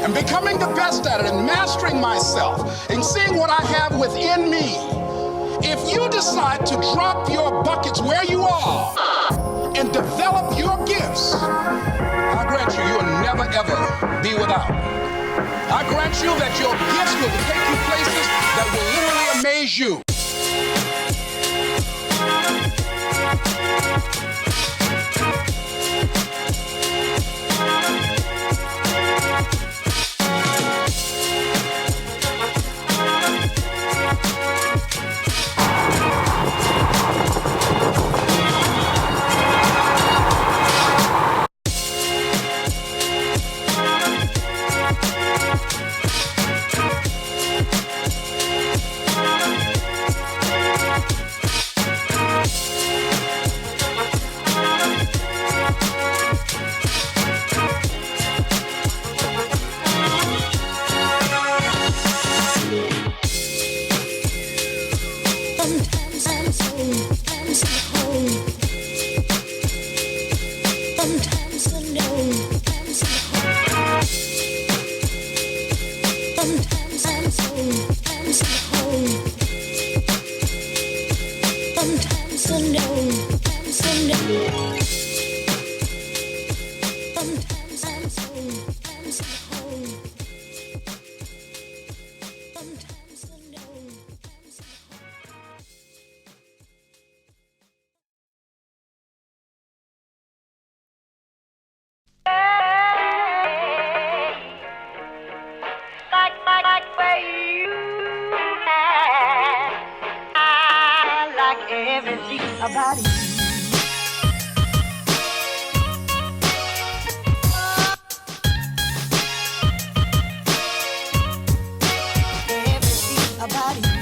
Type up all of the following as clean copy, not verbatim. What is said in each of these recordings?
And becoming the best at it and mastering myself and seeing what I have within me. If you decide to drop your buckets where you are and develop your gifts, I grant you, you will never ever be without. I grant you that your gifts will take you places that will literally amaze you. Everything about you. Everything about you.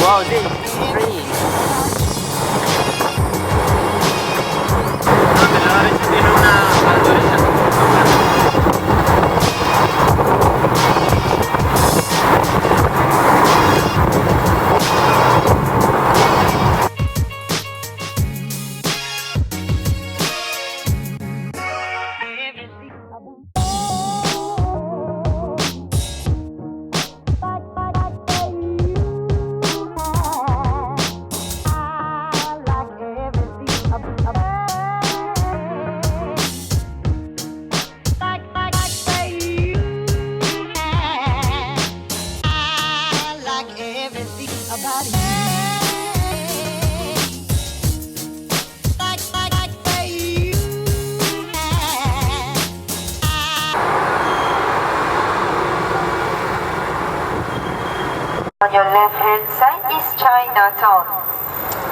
Wow, this is free. On your left-hand side is Chinatown,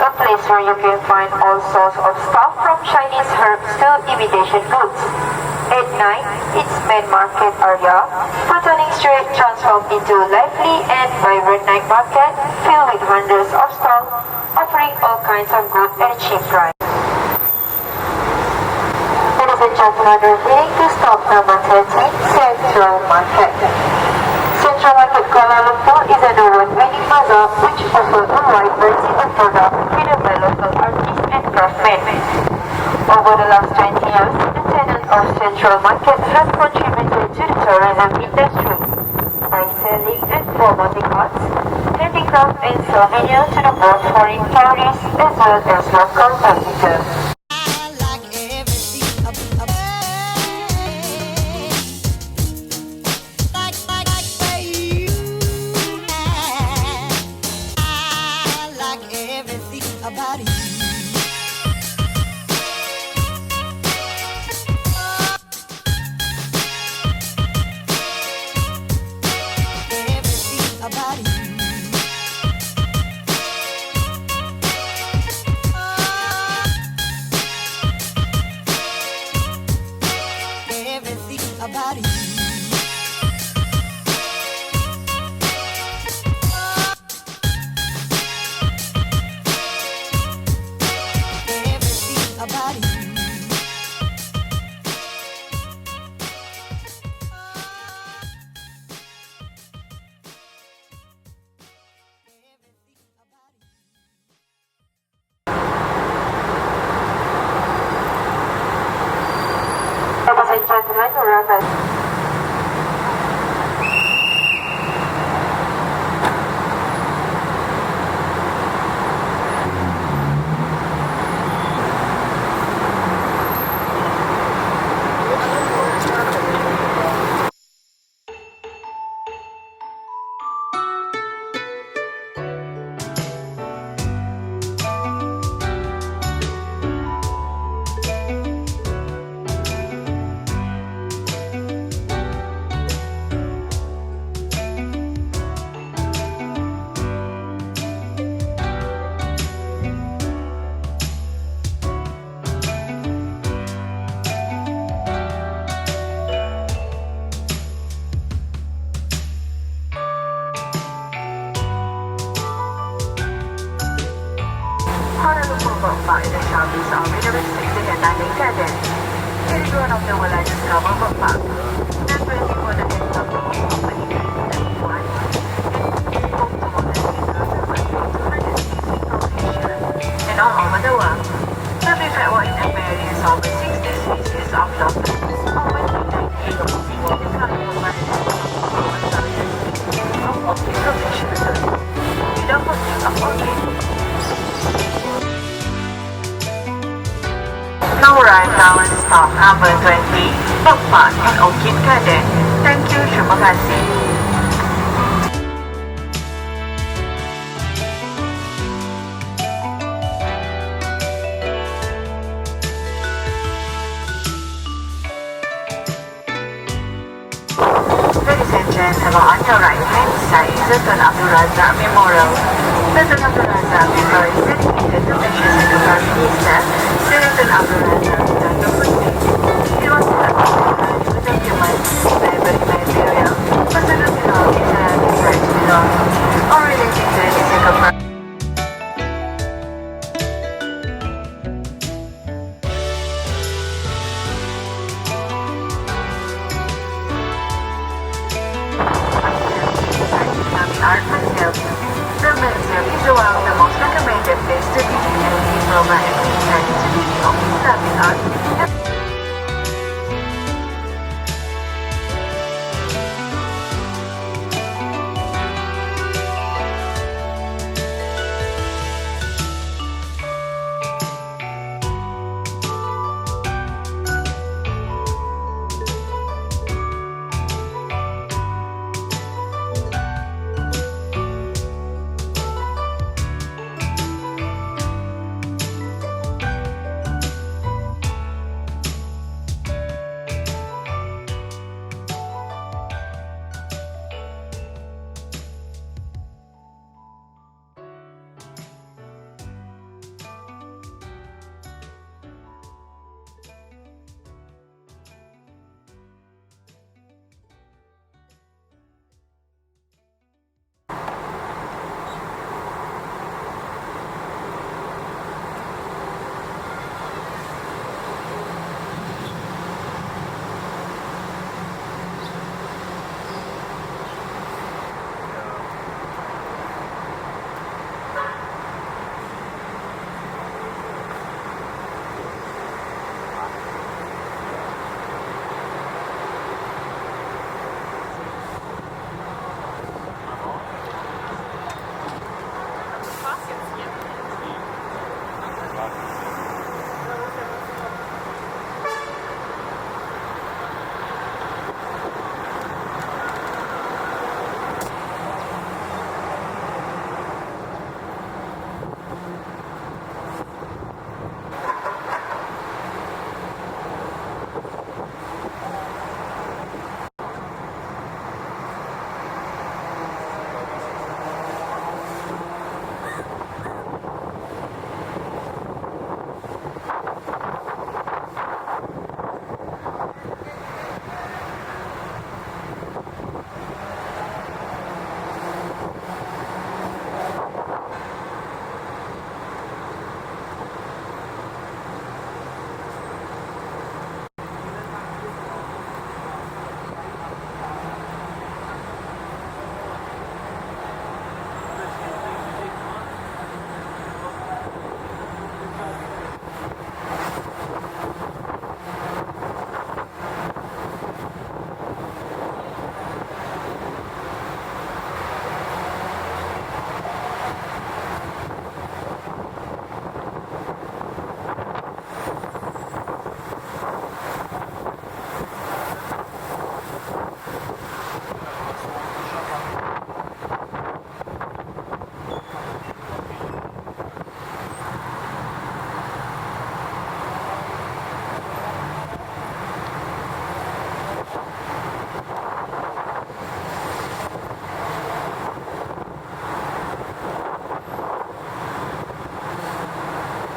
a place where you can find all sorts of stuff from Chinese herbs to imitation goods. At night, its main market area, Plutonic Street, transformed into a lively and vibrant night market filled with hundreds of stalls offering all kinds of good at cheap price. It is and gentlemen, repeating to stop number 13, Central Market. Central Market Kuala Lumpur is an award-winning bazaar which offers a wide variety of products created by local artists and craftsmen. Over the last 20 years, the tenants of Central Market have contributed to the tourism industry by selling and promoting arts, handicraft and souvenirs to the both foreign tourists as well as local visitors. Ladies and gentlemen, remember. Bumpa in the Shopee Army number 60 and 90 Garden. Here is one of the largest cover bumpa. Not ready for the next of the company and one. It's home to more than 3,250 locations and all over the world. Serving Feiyu in the various over 60 species of dolphins, over 390 eagles, the colorful variety of optical fishes, with a host of orchids. Now right now in stop number 20, Rooftop and Orchid Garden. Thank you, terima kasih. Ladies and gentlemen, on your right hand side is the Tun Abdul Razak Memorial. The Tun Abdul Razak Memorial is dedicated to the Prime Minister, Seri Tun Abdul Razak Jatuh Putih. It was established to document library material, personal belongings and research belongings, or related to any single person. Art Museum. The museum is one of the most recommended places to visit and diploma and research to the of Islamic art